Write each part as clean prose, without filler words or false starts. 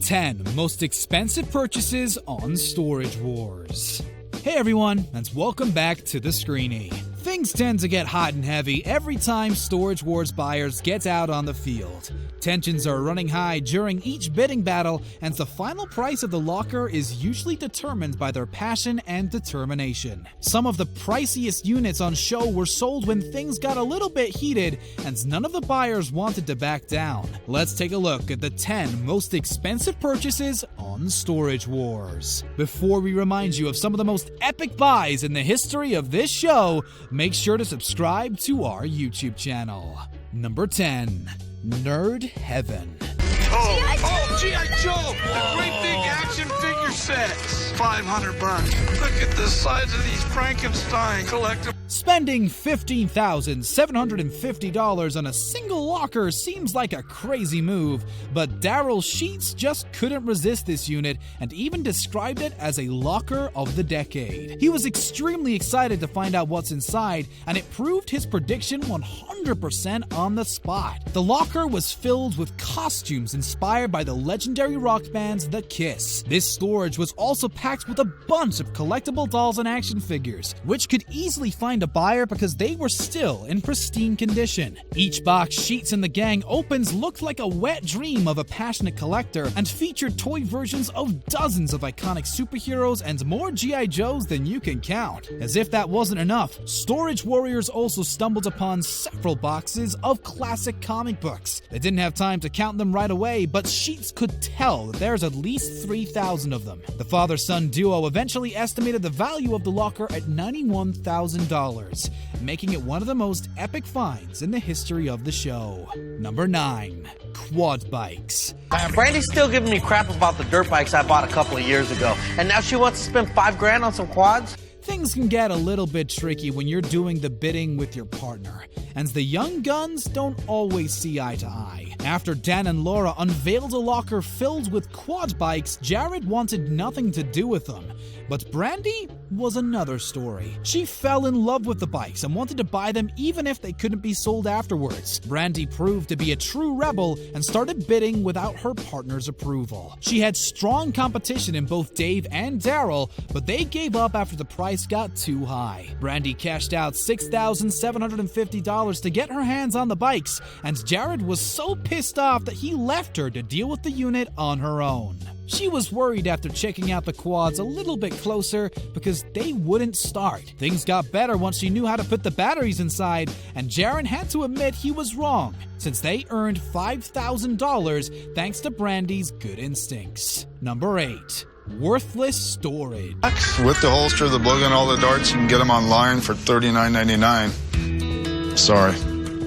10 most expensive purchases on Storage Wars. Hey everyone, and welcome back to The Screeny. Things tend to get hot and heavy every time Storage Wars buyers get out on the field. Tensions are running high during each bidding battle, and the final price of the locker is usually determined by their passion and determination. Some of the priciest units on show were sold when things got a little bit heated, and none of the buyers wanted to back down. Let's take a look at the 10 most expensive purchases on Storage Wars. Before we remind you of some of the most epic buys in the history of this show, make sure to subscribe to our YouTube channel. Number 10. Nerd Heaven. G.I. Joe! The great big action figure sets. $500. Look at the size of these Frankenstein collectibles. Spending $15,750 on a single locker seems like a crazy move, but Daryl Sheets just couldn't resist this unit and even described it as a locker of the decade. He was extremely excited to find out what's inside, and it proved his prediction 100% on the spot. The locker was filled with costumes inspired by the legendary rock bands The Kiss. This storage was also packed with a bunch of collectible dolls and action figures, which could easily find a buyer because they were still in pristine condition. Each box Sheets and the gang opens looked like a wet dream of a passionate collector and featured toy versions of dozens of iconic superheroes and more G.I. Joes than you can count. As if that wasn't enough, Storage Warriors also stumbled upon several boxes of classic comic books. They didn't have time to count them right away, but Sheets could tell that there's at least 3,000 of them. The father-son duo eventually estimated the value of the locker at $91,000. Making it one of the most epic finds in the history of the show. Number 9. Quadbikes. Brandy's still giving me crap about the dirt bikes I bought a couple of years ago, and now she wants to spend $5,000 on some quads? Things can get a little bit tricky when you're doing the bidding with your partner, and the young guns don't always see eye to eye. After Dan and Laura unveiled a locker filled with quad bikes, Jared wanted nothing to do with them. But Brandy was another story. She fell in love with the bikes and wanted to buy them even if they couldn't be sold afterwards. Brandy proved to be a true rebel and started bidding without her partner's approval. She had strong competition in both Dave and Daryl, but they gave up after the price got too high. Brandy cashed out $6,750 to get her hands on the bikes, and Jared was so pissed off that he left her to deal with the unit on her own. She was worried after checking out the quads a little bit closer because they wouldn't start. Things got better once she knew how to put the batteries inside, and Jared had to admit he was wrong, since they earned $5,000 thanks to Brandy's good instincts. Number 8. Worthless storage. With the holster, the plug, and all the darts, you can get them online for $39.99. Sorry.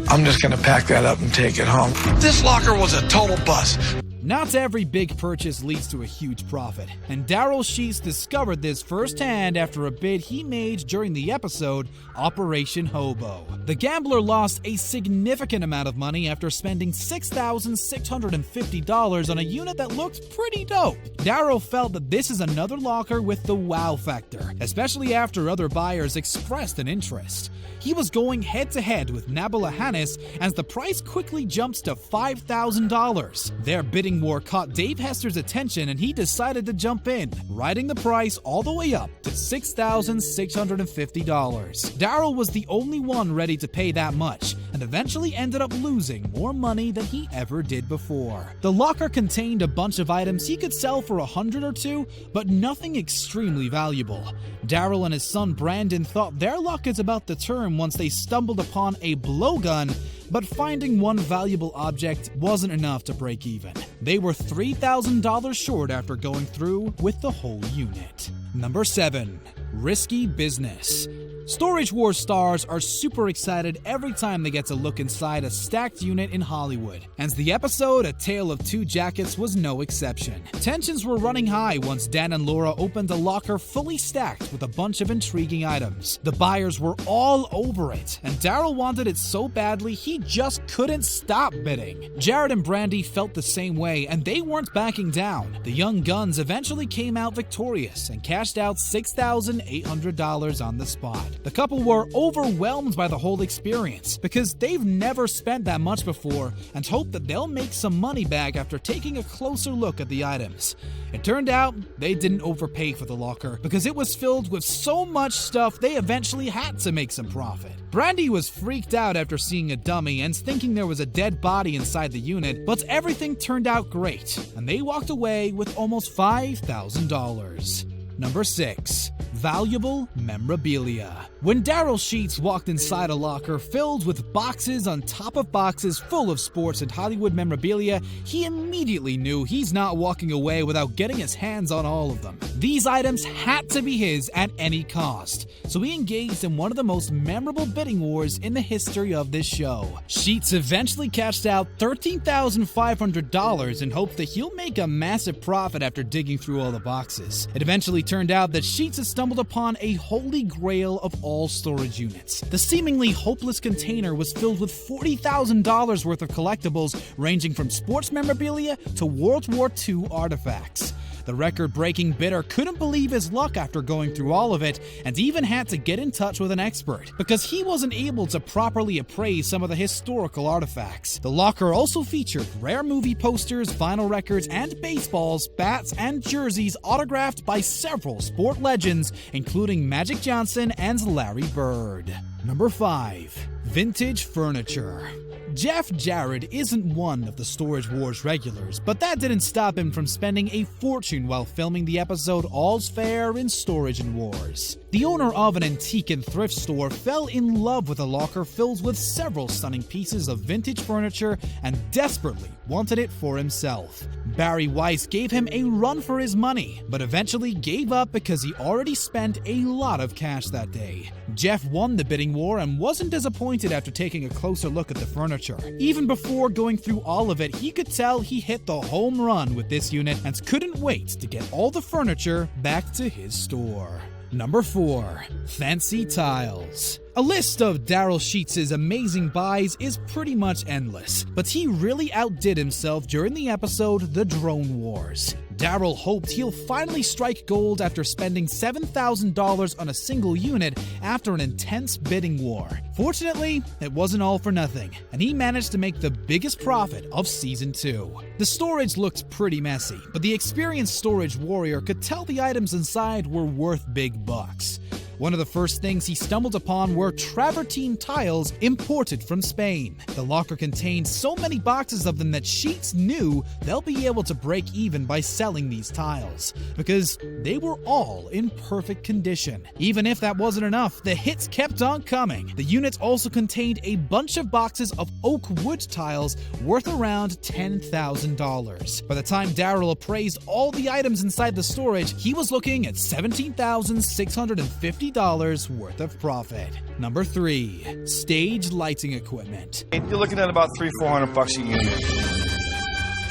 I'm just gonna pack that up and take it home. This locker was a total bust. Not every big purchase leads to a huge profit, and Daryl Sheets discovered this firsthand after a bid he made during the episode Operation Hobo. The gambler lost a significant amount of money after spending $6,650 on a unit that looked pretty dope. Daryl felt that this is another locker with the wow factor, especially after other buyers expressed an interest. He was going head-to-head with Nabila Hannis as the price quickly jumps to $5,000. Their bidding war caught Dave Hester's attention and he decided to jump in, riding the price all the way up to $6,650. Daryl was the only one ready to pay that much and eventually ended up losing more money than he ever did before. The locker contained a bunch of items he could sell for $100 or $2, but nothing extremely valuable. Daryl and his son Brandon thought their luck is about to turn once they stumbled upon a blowgun, but finding one valuable object wasn't enough to break even. They were $3,000 short after going through with the whole unit. Number 7. Risky business. Storage Wars stars are super excited every time they get to look inside a stacked unit in Hollywood, and the episode A Tale of Two Jackets was no exception. Tensions were running high once Dan and Laura opened a locker fully stacked with a bunch of intriguing items. The buyers were all over it, and Daryl wanted it so badly he just couldn't stop bidding. Jared and Brandy felt the same way, and they weren't backing down. The young guns eventually came out victorious and cashed out $6,800 on the spot. The couple were overwhelmed by the whole experience because they've never spent that much before and hope that they'll make some money back after taking a closer look at the items. It turned out they didn't overpay for the locker because it was filled with so much stuff they eventually had to make some profit. Brandy was freaked out after seeing a dummy and thinking there was a dead body inside the unit, but everything turned out great, and they walked away with almost $5,000. Number 6. Valuable memorabilia. When Daryl Sheets walked inside a locker filled with boxes on top of boxes full of sports and Hollywood memorabilia, he immediately knew he's not walking away without getting his hands on all of them. These items had to be his at any cost, so he engaged in one of the most memorable bidding wars in the history of this show. Sheets eventually cashed out $13,500 in hopes that he'll make a massive profit after digging through all the boxes. It eventually turned out that Sheets had stumbled upon a holy grail of all storage units. The seemingly hopeless container was filled with $40,000 worth of collectibles ranging from sports memorabilia to World War II artifacts. The record-breaking bidder couldn't believe his luck after going through all of it and even had to get in touch with an expert because he wasn't able to properly appraise some of the historical artifacts. The locker also featured rare movie posters, vinyl records, and baseballs, bats, and jerseys autographed by several sport legends, including Magic Johnson and Larry Bird. Number 5. Vintage furniture. Jeff Jarrett isn't one of the Storage Wars regulars, but that didn't stop him from spending a fortune while filming the episode All's Fair in Storage and Wars. The owner of an antique and thrift store fell in love with a locker filled with several stunning pieces of vintage furniture and desperately wanted it for himself. Barry Weiss gave him a run for his money, but eventually gave up because he already spent a lot of cash that day. Jeff won the bidding war and wasn't disappointed after taking a closer look at the furniture. Even before going through all of it, he could tell he hit the home run with this unit and couldn't wait to get all the furniture back to his store. Number 4. Fancy tiles. A list of Daryl Sheets' amazing buys is pretty much endless, but he really outdid himself during the episode The Drone Wars. Daryl hoped he'll finally strike gold after spending $7,000 on a single unit after an intense bidding war. Fortunately, it wasn't all for nothing, and he managed to make the biggest profit of Season 2. The storage looked pretty messy, but the experienced storage warrior could tell the items inside were worth big bucks. One of the first things he stumbled upon were travertine tiles imported from Spain. The locker contained so many boxes of them that Sheets knew they'll be able to break even by selling these tiles, because they were all in perfect condition. Even if that wasn't enough, the hits kept on coming. The units also contained a bunch of boxes of oak wood tiles worth around $10,000. By the time Daryl appraised all the items inside the storage, he was looking at $17,650 worth of profit. Number 3. Stage lighting equipment. You're looking at about $300-400 a unit.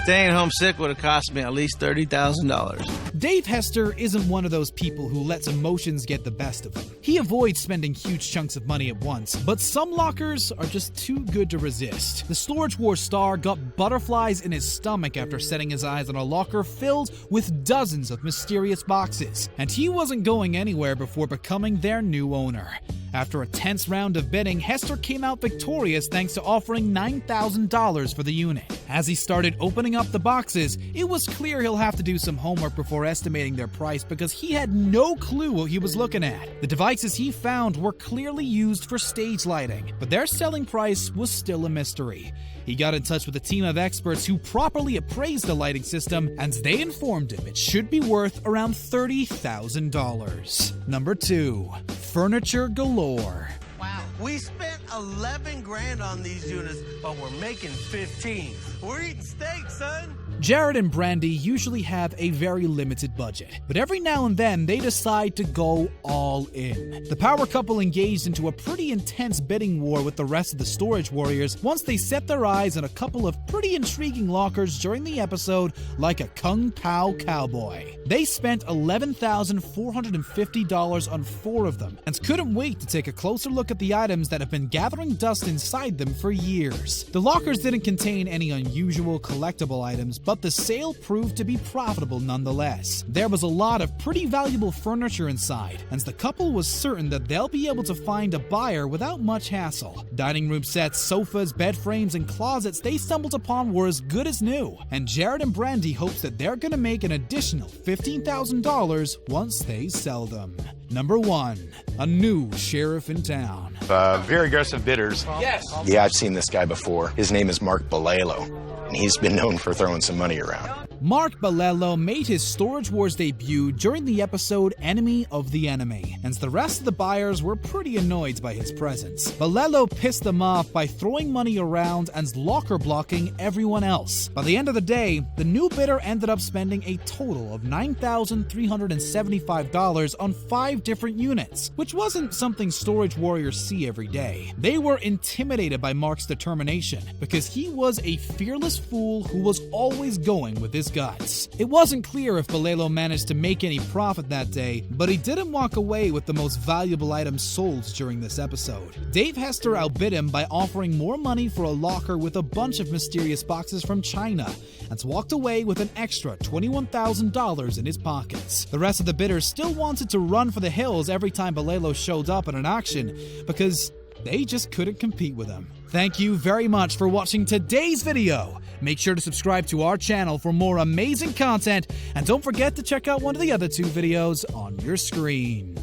Staying home sick would have cost me at least $30,000. Dave Hester isn't one of those people who lets emotions get the best of him. He avoids spending huge chunks of money at once, but some lockers are just too good to resist. The Storage Wars star got butterflies in his stomach after setting his eyes on a locker filled with dozens of mysterious boxes, and he wasn't going anywhere before becoming their new owner. After a tense round of bidding, Hester came out victorious thanks to offering $9,000 for the unit. As he started opening up the boxes, it was clear he'll have to do some homework before estimating their price because he had no clue what he was looking at. The devices he found were clearly used for stage lighting, but their selling price was still a mystery. He got in touch with a team of experts who properly appraised the lighting system, and they informed him it should be worth around $30,000. Number 2. Furniture galore. Wow, we spent 11 grand on these units, but we're making 15. We're eating steak, son. Jared and Brandy usually have a very limited budget, but every now and then they decide to go all in. The power couple engaged into a pretty intense bidding war with the rest of the Storage Warriors once they set their eyes on a couple of pretty intriguing lockers during the episode Like a Kung Pao Cowboy. They spent $11,450 on 4 of them and couldn't wait to take a closer look at the items that have been gathering dust inside them for years. The lockers didn't contain any unusual collectible items, but the sale proved to be profitable nonetheless. There was a lot of pretty valuable furniture inside, and the couple was certain that they'll be able to find a buyer without much hassle. Dining room sets, sofas, bed frames, and closets they stumbled upon were as good as new, and Jared and Brandy hopes that they're gonna make an additional $15,000 once they sell them. Number 1. A new sheriff in town. Very aggressive bidders. Yes. Yeah, I've seen this guy before. His name is Mark Balelo, and he's been known for throwing some money around. Mark Balelo made his Storage Wars debut during the episode Enemy of the Enemy, and the rest of the buyers were pretty annoyed by his presence. Balelo pissed them off by throwing money around and locker blocking everyone else. By the end of the day, the new bidder ended up spending a total of $9,375 on 5 different units, which wasn't something storage warriors see every day. They were intimidated by Mark's determination, because he was a fearless fool who was always going with his guts. It wasn't clear if Balelo managed to make any profit that day, but he didn't walk away with the most valuable items sold during this episode. Dave Hester outbid him by offering more money for a locker with a bunch of mysterious boxes from China, and walked away with an extra $21,000 in his pockets. The rest of the bidders still wanted to run for the hills every time Balelo showed up at an auction, because they just couldn't compete with him. Thank you very much for watching today's video. Make sure to subscribe to our channel for more amazing content, and don't forget to check out one of the other 2 videos on your screen.